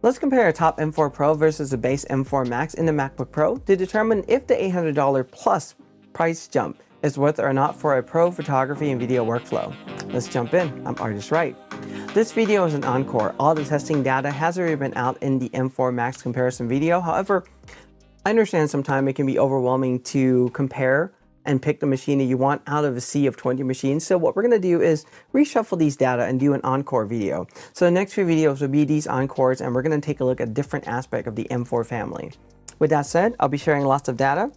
Let's compare a top M4 Pro versus a base M4 Max in the MacBook Pro to determine if the $800 plus price jump is worth it or not for a pro photography and video workflow. Let's jump in. I'm ArtIsRight. This video is an encore. All the testing data has already been out in the M4 Max comparison video. However, I understand sometimes it can be overwhelming to compare and pick the machine that you want out of a sea of 20 machines. So what we're going to do is reshuffle these data and do an encore video. So the next few videos will be these encores, and we're going to take a look at different aspects of the M4 family. With that said, I'll be sharing lots of data.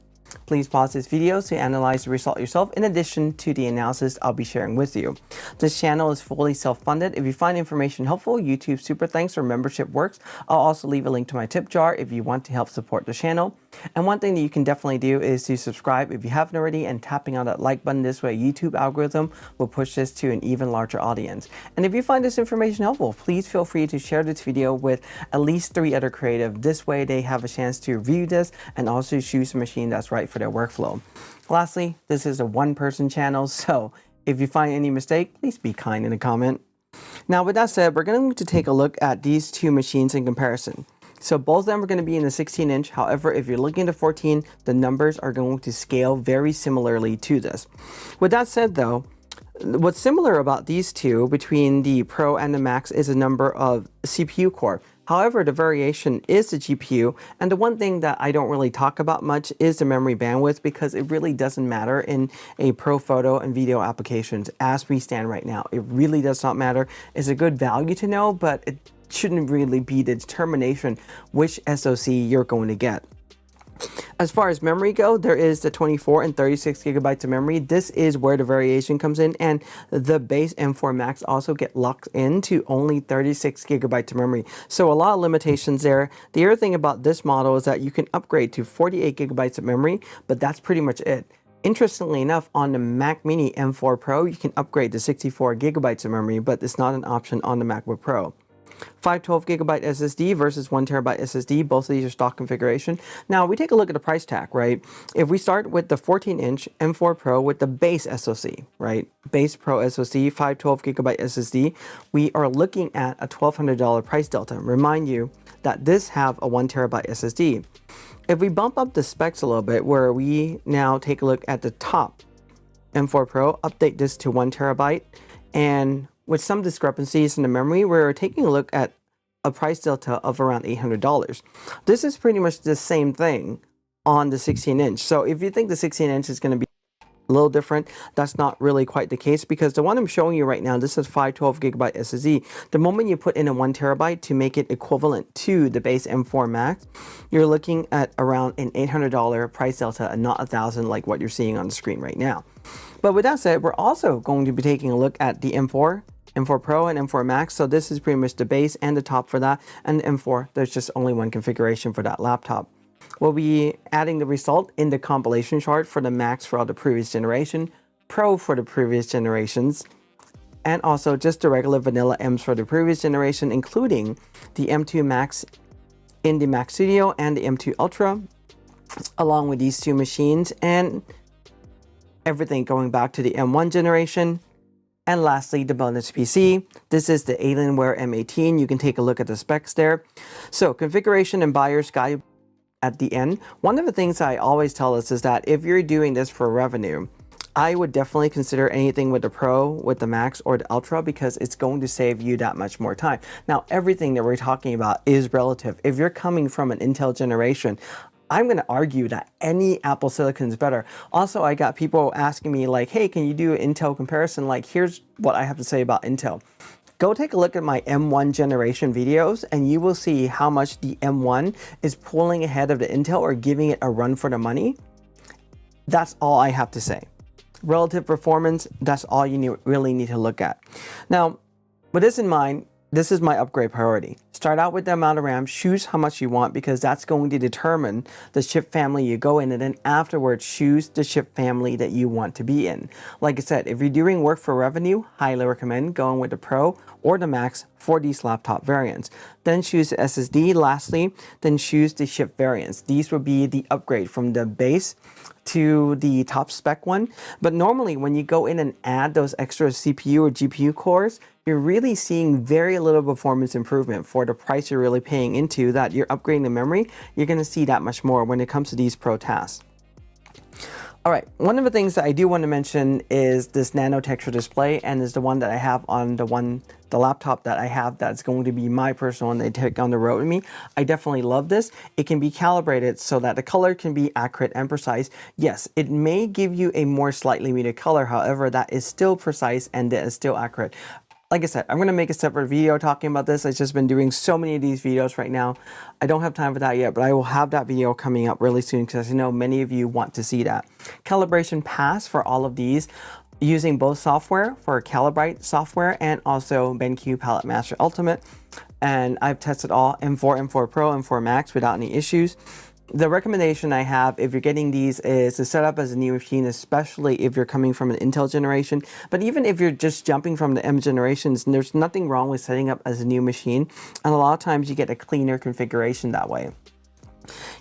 Please pause this video to analyze the result yourself in addition to the analysis I'll be sharing with you. This channel is fully self-funded. If you find information helpful, YouTube super thanks or membership works. I'll also leave a link to my tip jar if you want to help support the channel. And one thing that you can definitely do is to subscribe if you haven't already, and tapping on that like button. This way YouTube algorithm will push this to an even larger audience. And if you find this information helpful, please feel free to share this video with at least 3 other creative. This way they have a chance to review this and also choose a machine that's right for their workflow. Lastly, this is a one-person channel, so if you find any mistake, please be kind in the comment. Now with that said, we're going to take a look at these two machines in comparison. So both of them are going to be in the 16-inch. However, if you're looking at the 14, the numbers are going to scale very similarly to this. With that said though, what's similar about these two between the Pro and the Max is a number of CPU core. However, the variation is the GPU, and the one thing that I don't really talk about much is the memory bandwidth, because it really doesn't matter in a pro photo and video applications as we stand right now. It really does not matter. It's a good value to know, but it shouldn't really be the determination which SoC you're going to get. As far as memory go, there is the 24 and 36 gigabytes of memory. This is where the variation comes in, and the base M4 Max also get locked into only 36 gigabytes of memory. So a lot of limitations there. The other thing about this model is that you can upgrade to 48 gigabytes of memory, but that's pretty much it. Interestingly enough, on the Mac Mini M4 Pro, you can upgrade to 64 gigabytes of memory, but it's not an option on the MacBook Pro. 512 gigabyte SSD versus 1 terabyte SSD. Both of these are stock configuration. Now we take a look at the price tag, right? If we start with the 14-inch M4 Pro with the base SoC, right? Base Pro SoC, 512 gigabyte SSD, we are looking at a $1,200 price delta. Remind you that this have a 1 terabyte SSD. If we bump up the specs a little bit, where we now take a look at the top M4 Pro, update this to 1 terabyte, and with some discrepancies in the memory, we're taking a look at a price delta of around $800. This is pretty much the same thing on the 16-inch. So if you think the 16-inch is going to be a little different, that's not really quite the case, because the one I'm showing you right now, this is 512 gigabyte SSD. The moment you put in a 1 terabyte to make it equivalent to the base M4 Max, you're looking at around an $800 price delta and not $1,000 like what you're seeing on the screen right now. But with that said, we're also going to be taking a look at the M4 Pro and M4 Max. So this is pretty much the base and the top for that. And the M4, there's just only one configuration for that laptop. We'll be adding the result in the compilation chart for the Max for all the previous generation, Pro for the previous generations, and also just the regular vanilla M's for the previous generation, including the M2 Max in the Mac Studio and the M2 Ultra, along with these two machines, and everything going back to the M1 generation. And lastly, the bonus PC. This is the Alienware M18. You can take a look at the specs there. So configuration and buyer's guide at the end. One of the things I always tell us is that if you're doing this for revenue, I would definitely consider anything with the Pro, with the Max, or the Ultra, because it's going to save you that much more time. Now, everything that we're talking about is relative. If you're coming from an Intel generation, I'm going to argue that any Apple Silicon is better. Also, I got people asking me like, hey, can you do an Intel comparison? Like, here's what I have to say about Intel. Go take a look at my M1 generation videos, and you will see how much the M1 is pulling ahead of the Intel or giving it a run for the money. That's all I have to say. Relative performance, that's all you really need to look at. Now, with this in mind, this is my upgrade priority. Start out with the amount of RAM, choose how much you want, because that's going to determine the chip family you go in, and then afterwards choose the chip family that you want to be in. Like I said, if you're doing work for revenue, highly recommend going with the Pro or the Max for these laptop variants. Then choose the SSD. Lastly, then choose the chip variants. These would be the upgrade from the base to the top spec one. But normally when you go in and add those extra CPU or GPU cores, you're really seeing very little performance improvement for the price you're really paying into that. You're upgrading the memory, you're going to see that much more when it comes to these pro tasks. All right, one of the things that I do want to mention is this nano texture display, and is the one that I have on the laptop that I have that's going to be my personal one that I take on the road with me. I definitely love this. It can be calibrated so that the color can be accurate and precise. Yes, it may give you a more slightly muted color, however, that is still precise and that is still accurate. Like I said, I'm going to make a separate video talking about this. I've just been doing so many of these videos right now. I don't have time for that yet, but I will have that video coming up really soon because I know many of you want to see that. Calibration pass for all of these using both software for Calibrite software and also BenQ Palette Master Ultimate. And I've tested all M4, M4 Pro, M4 Max without any issues. The recommendation I have if you're getting these is to set up as a new machine, especially if you're coming from an Intel generation. But even if you're just jumping from the M generations, there's nothing wrong with setting up as a new machine. And a lot of times you get a cleaner configuration that way.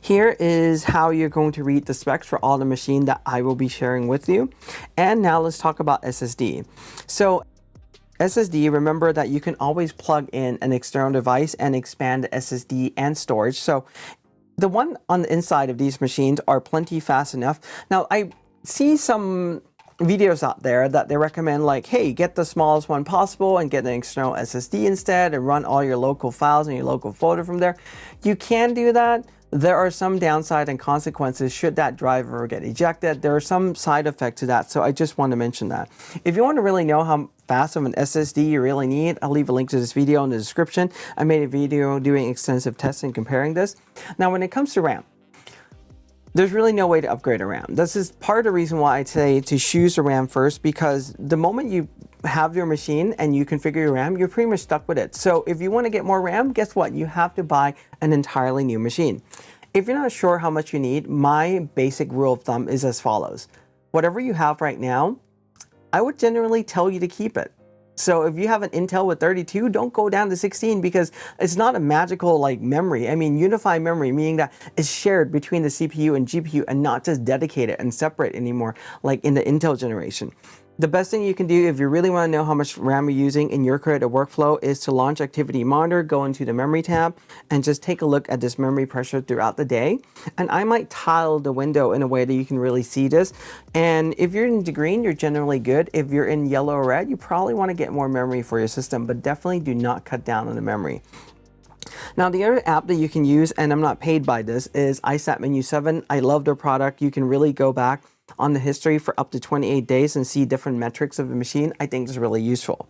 Here is how you're going to read the specs for all the machine that I will be sharing with you. And now let's talk about SSD. So SSD, remember that you can always plug in an external device and expand the SSD and storage. So the one on the inside of these machines are plenty fast enough. Now, I see some videos out there that they recommend like, hey, get the smallest one possible and get an external SSD instead and run all your local files in your local folder from there. You can do that. There are some downside and consequences should that driver get ejected. There are some side effects to that, so I just want to mention that. If you want to really know how fast of an SSD you really need, I'll leave a link to this video in the description. I made a video doing extensive testing comparing this. Now, when it comes to RAM, there's really no way to upgrade a RAM. This is part of the reason why I say to choose a RAM first, because the moment you have your machine and you configure your RAM, you're pretty much stuck with it. So if you want to get more RAM, guess what? You have to buy an entirely new machine. If you're not sure how much you need, my basic rule of thumb is as follows. Whatever you have right now, I would generally tell you to keep it. So if you have an Intel with 32, don't go down to 16 because it's not a magical like memory. I mean, unified memory, meaning that it's shared between the CPU and GPU and not just dedicated and separate anymore like in the Intel generation. The best thing you can do if you really want to know how much RAM you're using in your creative workflow is to launch Activity Monitor, go into the memory tab, and just take a look at this memory pressure throughout the day. And I might tile the window in a way that you can really see this. And if you're in the green, you're generally good. If you're in yellow or red, you probably want to get more memory for your system, but definitely do not cut down on the memory. Now, the other app that you can use, and I'm not paid by this, is iSat Menu 7. I love their product. You can really go back on the history for up to 28 days and see different metrics of the machine. I think this is really useful.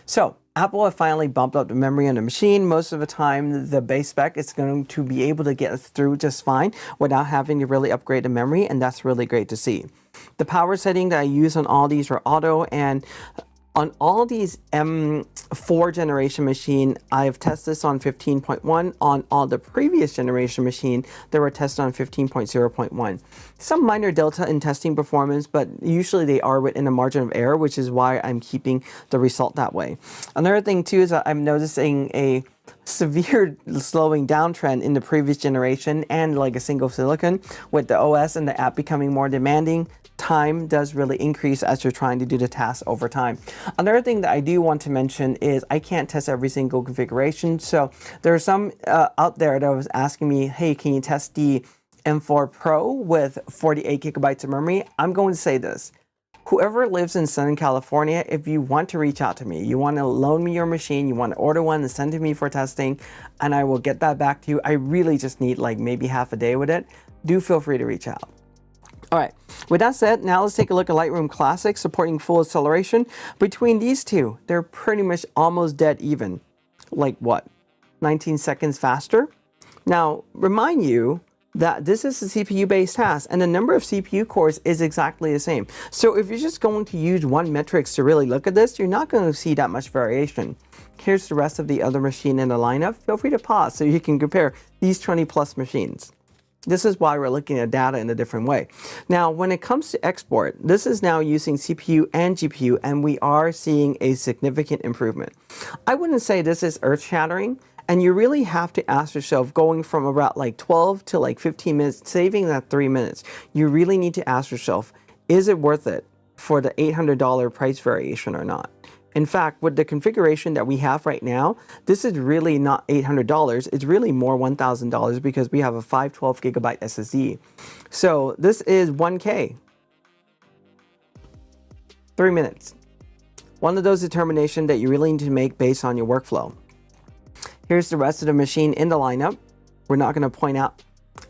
So Apple have finally bumped up the memory on the machine. Most of the time, the base spec is going to be able to get through just fine without having to really upgrade the memory, and that's really great to see. The power setting that I use on all these are auto, and on all these M4 generation machine, I've tested this on 15.1. On all the previous generation machine, they were tested on 15.0.1. Some minor delta in testing performance, but usually they are within a margin of error, which is why I'm keeping the result that way. Another thing too is that I'm noticing a severe slowing down trend in the previous generation and like a single silicon with the OS and the app becoming more demanding. Time does really increase as you're trying to do the task over time. Another thing that I do want to mention is I can't test every single configuration. So there are some out there that was asking me, hey, can you test the M4 Pro with 48 gigabytes of memory? I'm going to say this. Whoever lives in Southern California, if you want to reach out to me, you want to loan me your machine, you want to order one and send it to me for testing, and I will get that back to you. I really just need like maybe half a day with it. Do feel free to reach out. All right, with that said, now let's take a look at Lightroom Classic supporting full acceleration. Between these two, they're pretty much almost dead even. Like what, 19 seconds faster? Now, remind you that this is a CPU-based task and the number of CPU cores is exactly the same. So if you're just going to use one metrics to really look at this, you're not going to see that much variation. Here's the rest of the other machine in the lineup. Feel free to pause so you can compare these 20 plus machines. This is why we're looking at data in a different way. Now, when it comes to export, this is now using CPU and GPU, and we are seeing a significant improvement. I wouldn't say this is earth-shattering, and you really have to ask yourself, going from about like 12 to like 15 minutes, saving that 3 minutes, you really need to ask yourself, is it worth it for the $800 price variation or not? In fact, with the configuration that we have right now, this is really not $800. It's really more $1,000 because we have a 512 gigabyte SSD. So this is 1K. 3 minutes. One of those determinations that you really need to make based on your workflow. Here's the rest of the machine in the lineup. We're not going to point out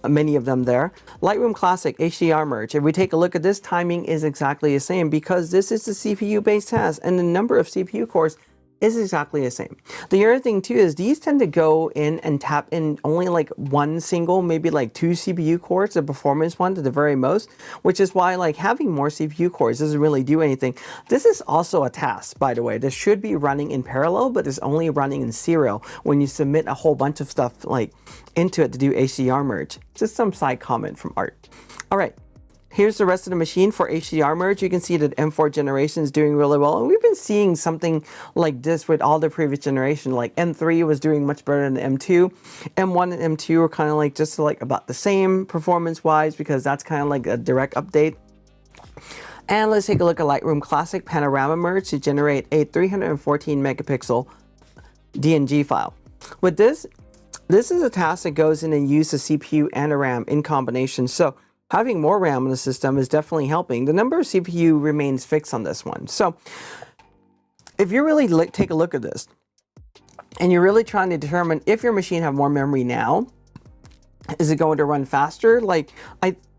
many of them there. Lightroom Classic HDR Merge. If we take a look at this, timing is exactly the same because this is the CPU-based task and the number of CPU cores is exactly the same. The other thing too is these tend to go in and tap in only like one single, maybe like 2 CPU cores, the performance one to the very most, which is why like having more CPU cores doesn't really do anything. This is also a task, by the way. This should be running in parallel, but it's only running in serial when you submit a whole bunch of stuff like into it to do HDR merge. Just some side comment from Art. All right. Here's the rest of the machine for HDR merge. You can see that M4 generation is doing really well. And we've been seeing something like this with all the previous generation. Like M3 was doing much better than M2. M1 and M2 are kind of like just like about the same performance-wise because that's kind of like a direct update. And let's take a look at Lightroom Classic Panorama Merge to generate a 314 megapixel DNG file. With this is a task that goes in and uses a CPU and a RAM in combination. So having more RAM in the system is definitely helping. The number of CPU remains fixed on this one. So if you really take a look at this and you're really trying to determine if your machine have more memory now, is it going to run faster?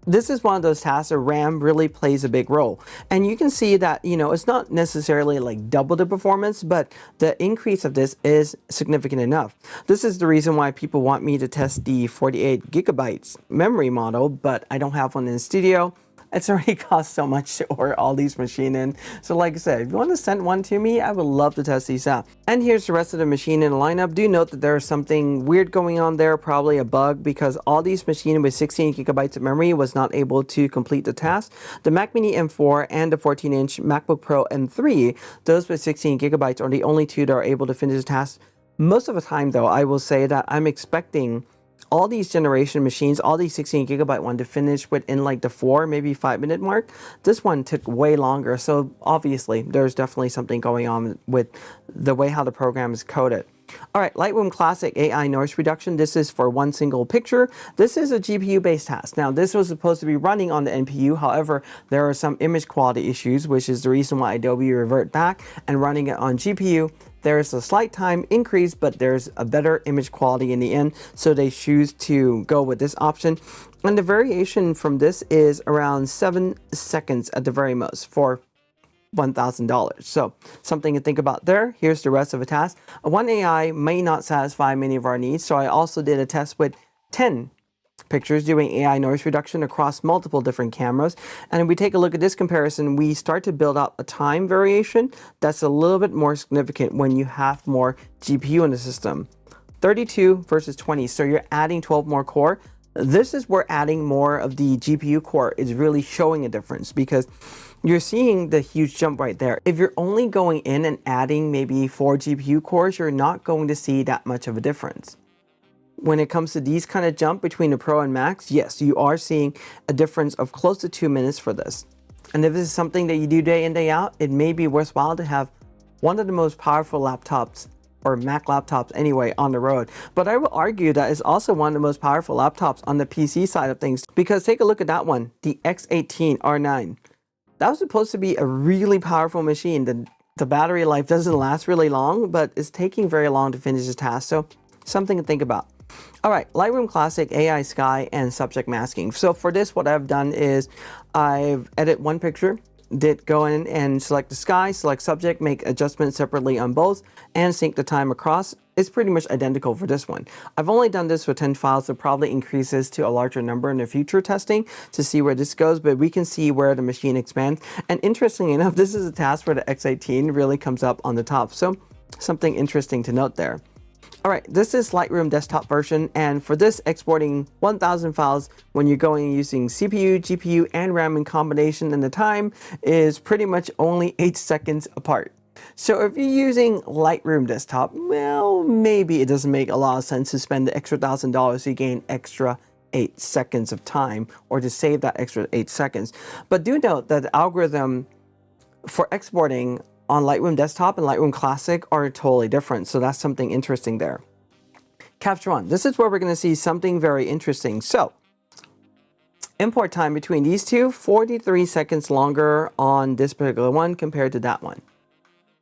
This is one of those tasks where RAM really plays a big role. And you can see that, you know, it's not necessarily like double the performance, but the increase of this is significant enough. This is the reason why people want me to test the 48 gigabytes memory model, but I don't have one in the studio. It's already cost so much to order all these machines in. So like I said, if you want to send one to me, I would love to test these out. And here's the rest of the machine in the lineup. Do note that there's something weird going on there, probably a bug, because all these machines with 16 gigabytes of memory was not able to complete the task. The Mac Mini M4 and the 14-inch MacBook Pro M3, those with 16 gigabytes are the only two that are able to finish the task. Most of the time though, I will say that I'm expecting all these generation machines, all these 16 gigabyte one to finish within like the 4, maybe 5 minute mark. This one took way longer. So obviously there's definitely something going on with the way how the program is coded. All right, Lightroom Classic AI Noise Reduction. This is for one single picture. This is a GPU-based task. Now, this was supposed to be running on the NPU. However, there are some image quality issues, which is the reason why Adobe revert back and running it on GPU. There's a slight time increase, but there's a better image quality in the end. So they choose to go with this option. And the variation from this is around 7 seconds at the very most for $1,000. So something to think about there. Here's the rest of the task. One AI may not satisfy many of our needs. So I also did a test with 10 pictures doing AI noise reduction across multiple different cameras. And if we take a look at this comparison, we start to build up a time variation that's a little bit more significant when you have more GPU in the system. 32 versus 20. So you're adding 12 more core. This is where adding more of the GPU core is really showing a difference because you're seeing the huge jump right there. If you're only going in and adding maybe 4 GPU cores, you're not going to see that much of a difference. When it comes to these kind of jump between the Pro and Max, yes, you are seeing a difference of close to 2 minutes for this. And if this is something that you do day in, day out, it may be worthwhile to have one of the most powerful laptops, or Mac laptops anyway, on the road. But I will argue that it's also one of the most powerful laptops on the PC side of things, because take a look at that one, the X18 R9. That was supposed to be a really powerful machine. The battery life doesn't last really long, but it's taking very long to finish the task. So something to think about. All right, Lightroom Classic AI Sky and Subject Masking. So for this, what I've done is I've edited one picture, did go in and select the sky, select subject, make adjustments separately on both, and sync the time across. It's pretty much identical for this one. I've only done this with 10 files, so probably increases to a larger number in the future testing to see where this goes, but we can see where the machine expands. And interestingly enough, this is a task where the X18 really comes up on the top. So something interesting to note there. All right, this is Lightroom desktop version, and for this, exporting 1000 files when you're going using CPU, GPU, and RAM in combination, and the time is pretty much only 8 seconds apart. So if you're using Lightroom desktop, well, maybe it doesn't make a lot of sense to spend the extra $1,000 to gain extra 8 seconds of time, or to save that extra 8 seconds. But do note that the algorithm for exporting on Lightroom Desktop and Lightroom Classic are totally different, so that's something interesting there. Capture One. This is where we're going to see something very interesting. So, import time between these two, 43 seconds longer on this particular one compared to that one.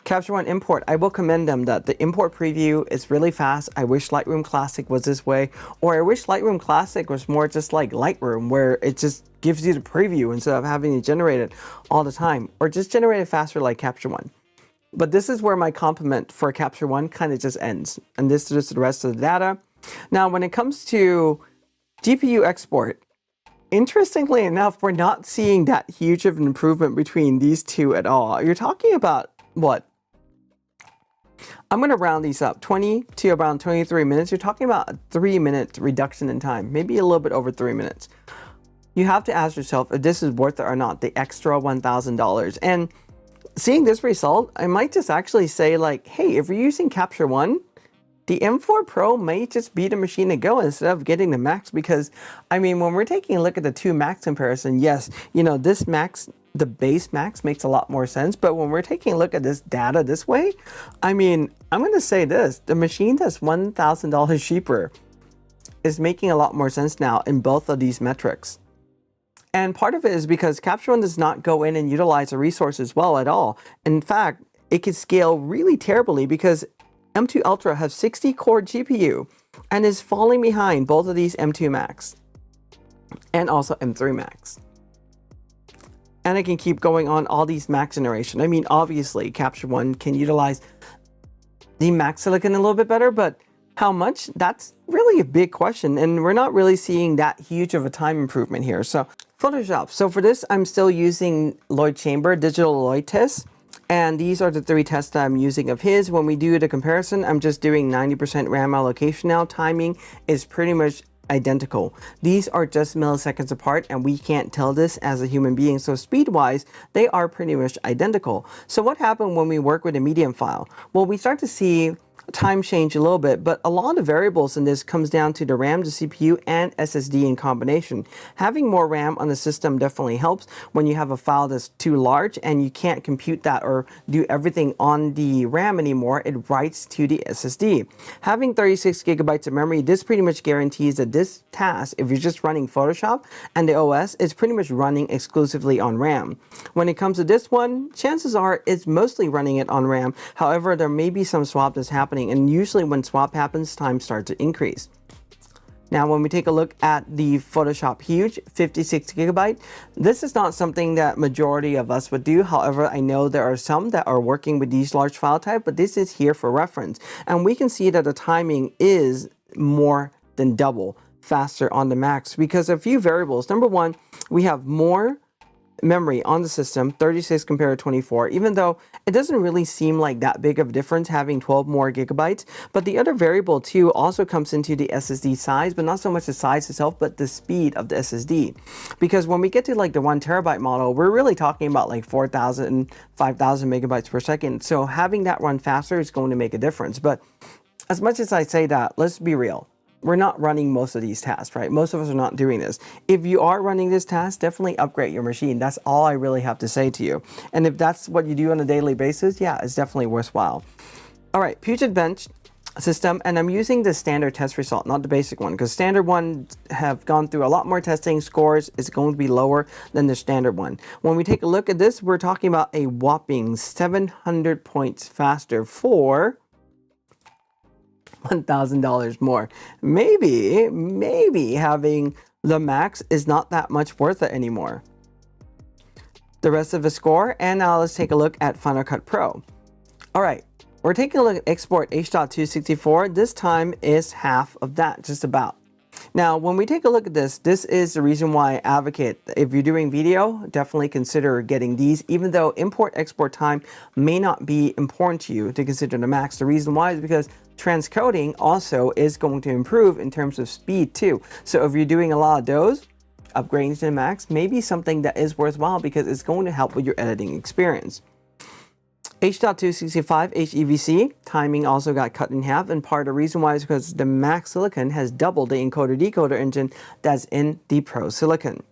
Capture One import, I will commend them that the import preview is really fast. I wish Lightroom Classic was this way, or I wish Lightroom Classic was more just like Lightroom, where it just gives you the preview instead of having to generate it all the time, or just generate it faster like Capture One. But this is where my compliment for Capture One kind of just ends, and this is just the rest of the data. Now, when it comes to GPU export, interestingly enough, we're not seeing that huge of an improvement between these two at all. You're talking about what? I'm going to round these up, 20 to around 23 minutes. You're talking about a 3-minute reduction in time, maybe a little bit over 3 minutes. You have to ask yourself if this is worth it or not, the extra $1,000. And seeing this result, I might just actually say like, hey, if you're using Capture One, the M4 Pro may just be the machine to go instead of getting the Max, because, I mean, when we're taking a look at the two Max comparison, yes, you know, this Max, the base Max makes a lot more sense, but when we're taking a look at this data this way, I mean, I'm going to say this, the machine that's $1,000 cheaper is making a lot more sense now in both of these metrics. And part of it is because Capture One does not go in and utilize the resources well at all. In fact, it can scale really terribly because M2 Ultra has 60-core GPU and is falling behind both of these M2 Max and also M3 Max. And I can keep going on all these Max generation. I mean, obviously, Capture One can utilize the Max Silicon a little bit better, but how much? That's really a big question, and we're not really seeing that huge of a time improvement here. So, Photoshop. So for this, I'm still using Lloyd Chamber digital Lloyd tests, and these are the 3 tests that I'm using of his. When we do the comparison, I'm just doing 90% RAM allocation now. Timing is pretty much identical. These are just milliseconds apart, and we can't tell this as a human being. So speed-wise, they are pretty much identical. So what happened when we work with a medium file? Well, we start to see time change a little bit, but a lot of variables in this comes down to the RAM, the CPU, and SSD in combination. Having more RAM on the system definitely helps when you have a file that's too large and you can't compute that or do everything on the RAM anymore. It writes to the SSD. Having 36 gigabytes of memory, this pretty much guarantees that this task, if you're just running Photoshop and the OS, is pretty much running exclusively on RAM. When it comes to this one, chances are it's mostly running it on RAM. However, there may be some swap that's happening, and usually when swap happens, time starts to increase. Now, when we take a look at the Photoshop Huge 56 gigabyte, this is not something that majority of us would do. However, I know there are some that are working with these large file type, but this is here for reference. And we can see that the timing is more than double faster on the Max because of a few variables. Number one, we have more memory on the system, 36 compared to 24, even though it doesn't really seem like that big of a difference having 12 more gigabytes. But the other variable too also comes into the SSD size, but not so much the size itself, but the speed of the SSD. Because when we get to like the 1 terabyte model, we're really talking about like 4,000, 5,000 megabytes per second. So having that run faster is going to make a difference. But as much as I say that, let's be real. We're not running most of these tasks, right? Most of us are not doing this. If you are running this task, definitely upgrade your machine. That's all I really have to say to you. And if that's what you do on a daily basis, yeah, it's definitely worthwhile. All right, Puget Bench system, and I'm using the standard test result, not the basic one, because standard one have gone through a lot more testing. Scores is going to be lower than the standard one. When we take a look at this, we're talking about a whopping 700 points faster for $1,000 more. Maybe having the Max is not that much worth it anymore. The rest of the score, and now let's take a look at Final Cut Pro. All right, we're taking a look at Export H.264. This time is half of that, just about. Now, when we take a look at this, this is the reason why I advocate if you're doing video, definitely consider getting these, even though import-export time may not be important to you to consider the Max. The reason why is because transcoding also is going to improve in terms of speed too. So if you're doing a lot of those, upgrading to the max may be something that is worthwhile because it's going to help with your editing experience. H.265 HEVC timing also got cut in half, and part of the reason why is because the Mac Silicon has doubled the encoder-decoder engine that's in the Pro Silicon.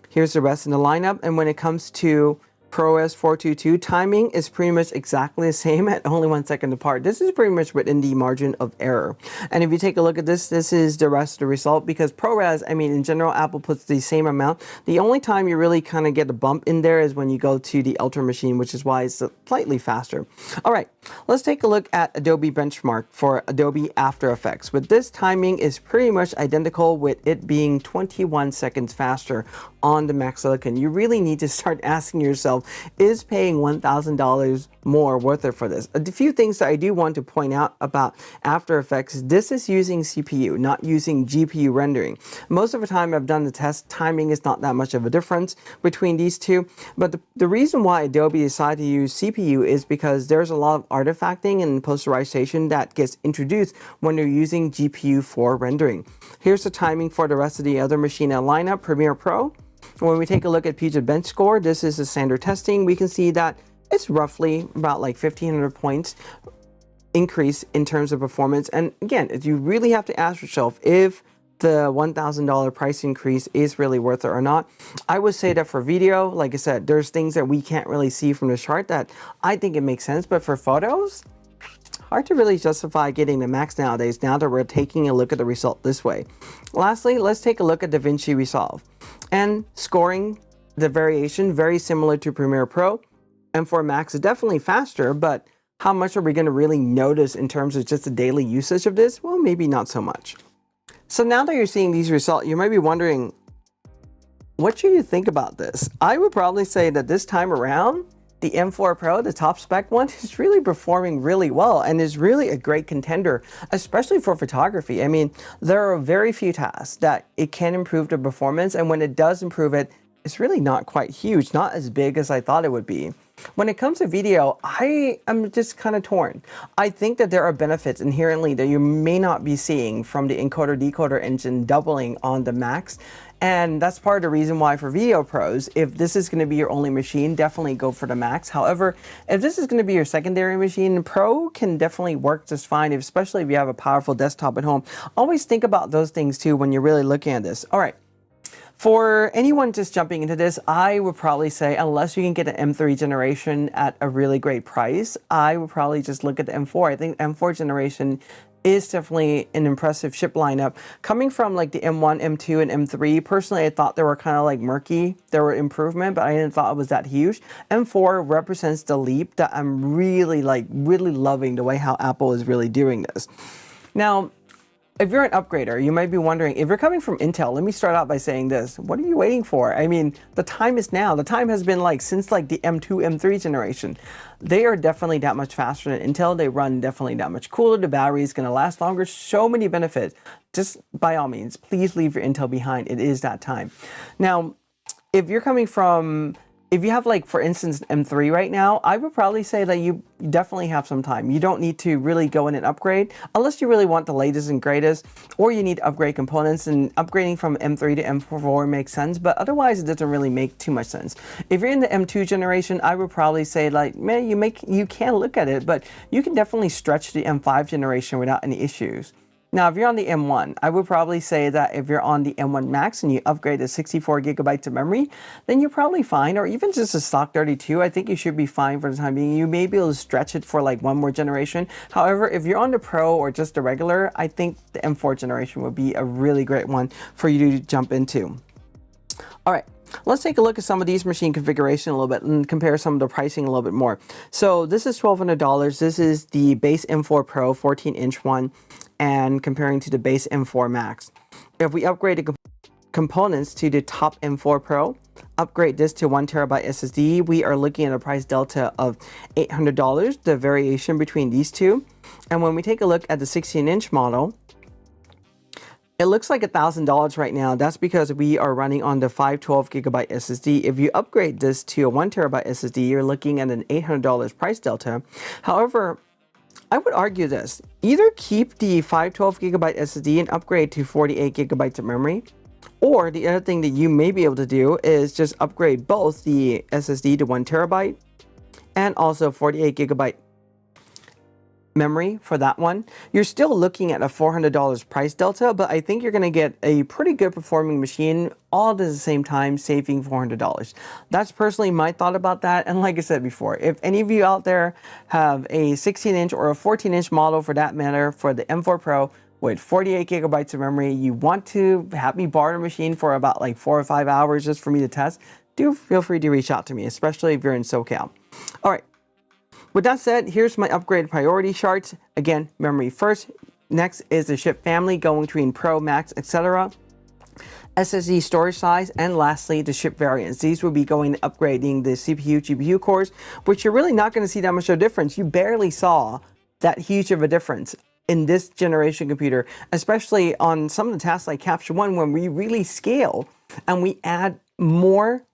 Here's the rest in the lineup, and when it comes to ProRes 422, timing is pretty much exactly the same at only 1 second apart. This is pretty much within the margin of error. And if you take a look at this, this is the rest of the result because ProRes, I mean, in general, Apple puts the same amount. The only time you really kind of get a bump in there is when you go to the Ultra machine, which is why it's slightly faster. All right, let's take a look at Adobe benchmark for Adobe After Effects. With this, timing is pretty much identical with it being 21 seconds faster on the Mac Silicon. You really need to start asking yourself, is paying $1,000 more worth it for this? A few things that I do want to point out about After Effects, this is using CPU, not using GPU rendering. Most of the time I've done the test, timing is not that much of a difference between these two, but the reason why Adobe decided to use CPU is because there's a lot of artifacting and posterization that gets introduced when you're using GPU for rendering. Here's the timing for the rest of the other machine in the lineup, Premiere Pro. When we take a look at Puget Bench Score, this is the standard testing. We can see that it's roughly about like 1,500 points increase in terms of performance. And again, you really have to ask yourself if the $1,000 price increase is really worth it or not. I would say that for video, like I said, there's things that we can't really see from the chart that I think it makes sense. But for photos, hard to really justify getting the max nowadays now that we're taking a look at the result this way. Lastly, let's take a look at DaVinci Resolve. And scoring the variation, very similar to Premiere Pro. M4 Max is definitely faster, but how much are we going to really notice in terms of just the daily usage of this? Well, maybe not so much. So now that you're seeing these results, you might be wondering, what should you think about this? I would probably say that this time around, the M4 Pro, the top spec one, is really performing really well and is really a great contender, especially for photography. I mean, there are very few tasks that it can improve the performance, and when it does improve it, it's really not quite huge, not as big as I thought it would be. When it comes to video, I am just kind of torn. I think that there are benefits inherently that you may not be seeing from the encoder-decoder engine doubling on the Max. And that's part of the reason why for video pros, if this is going to be your only machine, definitely go for the Max. However, if this is going to be your secondary machine, Pro can definitely work just fine, especially if you have a powerful desktop at home. Always think about those things too when you're really looking at this. All right. For anyone just jumping into this, I would probably say, unless you can get an M3 generation at a really great price, I would probably just look at the M4. I think M4 generation is definitely an impressive chip lineup. Coming from like the M1, M2, and M3, personally, I thought they were kind of like murky. There were improvement, but I didn't thought it was that huge. M4 represents the leap that I'm really loving the way how Apple is really doing this. Now, if you're an upgrader, you might be wondering, if you're coming from Intel, let me start out by saying this. What are you waiting for? I mean, the time is now. The time has been like since like the M2, M3 generation. They are definitely that much faster than Intel. They run definitely that much cooler. The battery is going to last longer. So many benefits. Just by all means, please leave your Intel behind. It is that time. Now, if you're coming from, if you have like, for instance, M3 right now, I would probably say that you definitely have some time. You don't need to really go in and upgrade unless you really want the latest and greatest, or you need to upgrade components, and upgrading from M3 to M4 makes sense, but otherwise it doesn't really make too much sense. If you're in the M2 generation, I would probably say like, man, you can look at it, but you can definitely stretch the M5 generation without any issues. Now, if you're on the M1, I would probably say that if you're on the M1 Max and you upgrade to 64 gigabytes of memory, then you're probably fine, or even just a stock 32, I think you should be fine for the time being. You may be able to stretch it for like one more generation. However, if you're on the Pro or just the regular, I think the M4 generation would be a really great one for you to jump into. All right. Let's take a look at some of these machine configuration a little bit and compare some of the pricing a little bit more. So this is $1,200. This is the base M4 Pro 14-inch one, and comparing to the base M4 Max. If we upgrade the components to the top M4 Pro, upgrade this to 1 terabyte SSD, we are looking at a price delta of $800, the variation between these two. And when we take a look at the 16-inch model, it looks like $1,000 right now. That's because we are running on the 512 gigabyte SSD. If you upgrade this to a 1 terabyte SSD, you're looking at an $800 price delta. However, I would argue this. Either keep the 512GB SSD and upgrade to 48GB of memory, or the other thing that you may be able to do is just upgrade both the SSD to 1TB and also 48GB memory for that one. You're still looking at a $400 price delta, but I think you're going to get a pretty good performing machine all at the same time, saving $400. That's personally my thought about that. And like I said before, if any of you out there have a 16-inch or a 14-inch model for that matter for the M4 Pro with 48GB of memory, you want to have me borrow the machine for about like 4 or 5 hours just for me to test, do feel free to reach out to me, especially if you're in SoCal. All right. With that said, here's my upgrade priority charts. Again, memory first. Next is the chip family going between Pro, Max, etc. SSD storage size, and lastly, the chip variants. These will be going upgrading the CPU, GPU cores, which you're really not going to see that much of a difference. You barely saw that huge of a difference in this generation computer, especially on some of the tasks like Capture One, when we really scale and we add more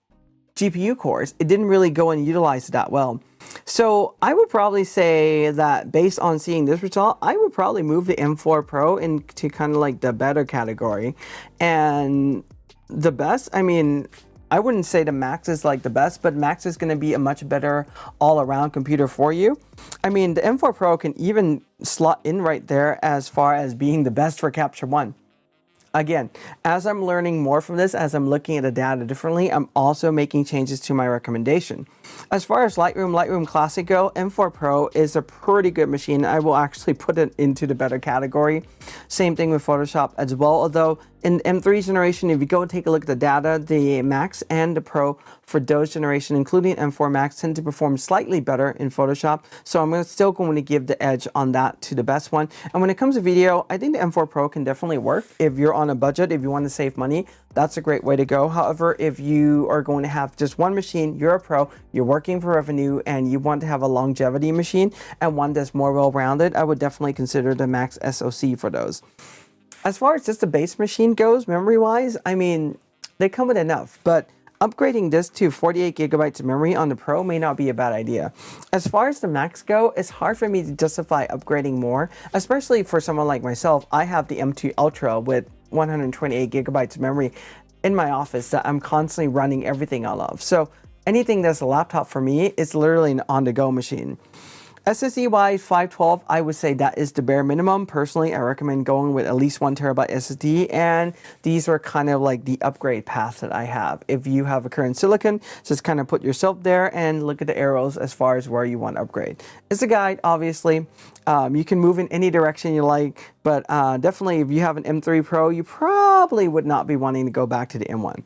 GPU cores. It didn't really go and utilize it that well. So I would probably say that based on seeing this result, I would probably move the M4 Pro into kind of like the better category. And the best, I mean, I wouldn't say the Max is like the best, but Max is going to be a much better all-around computer for you. I mean, the M4 Pro can even slot in right there as far as being the best for Capture One. Again, as I'm learning more from this, as I'm looking at the data differently, I'm also making changes to my recommendation. As far as Lightroom Classic go, M4 Pro is a pretty good machine. I will actually put it into the better category. Same thing with Photoshop as well, although in M3 generation, if you go and take a look at the data, the Max and the Pro for those generation, including M4 Max, tend to perform slightly better in Photoshop. So I'm still going to give the edge on that to the best one. And when it comes to video, I think the M4 Pro can definitely work. If you're on a budget, if you want to save money, that's a great way to go. However, if you are going to have just one machine, you're a pro, you're working for revenue, and you want to have a longevity machine and one that's more well-rounded, I would definitely consider the Max SoC for those. As far as just the base machine goes, memory-wise, I mean, they come with enough, but upgrading this to 48GB of memory on the Pro may not be a bad idea. As far as the Max go, it's hard for me to justify upgrading more, especially for someone like myself. I have the M2 Ultra with 128GB of memory in my office that I'm constantly running everything out of. So anything that's a laptop for me is literally an on-the-go machine. SSD-wise, 512, I would say that is the bare minimum. Personally, I recommend going with at least 1TB SSD, and these are kind of like the upgrade path that I have. If you have a current silicon, just kind of put yourself there and look at the arrows as far as where you want to upgrade. It's a guide, obviously. You can move in any direction you like, but definitely if you have an M3 Pro, you probably would not be wanting to go back to the M1.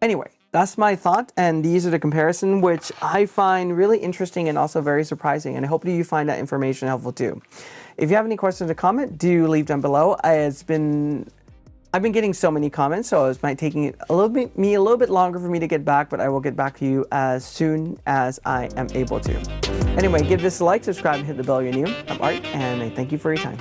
Anyway, that's my thought, and these are the comparison, which I find really interesting and also very surprising, and I hope that you find that information helpful too. If you have any questions or comment, do leave them below. I've been getting so many comments, so it might take me a little bit longer for me to get back, but I will get back to you as soon as I am able to. Anyway, give this a like, subscribe, and hit the bell if you're new. I'm Art, and I thank you for your time.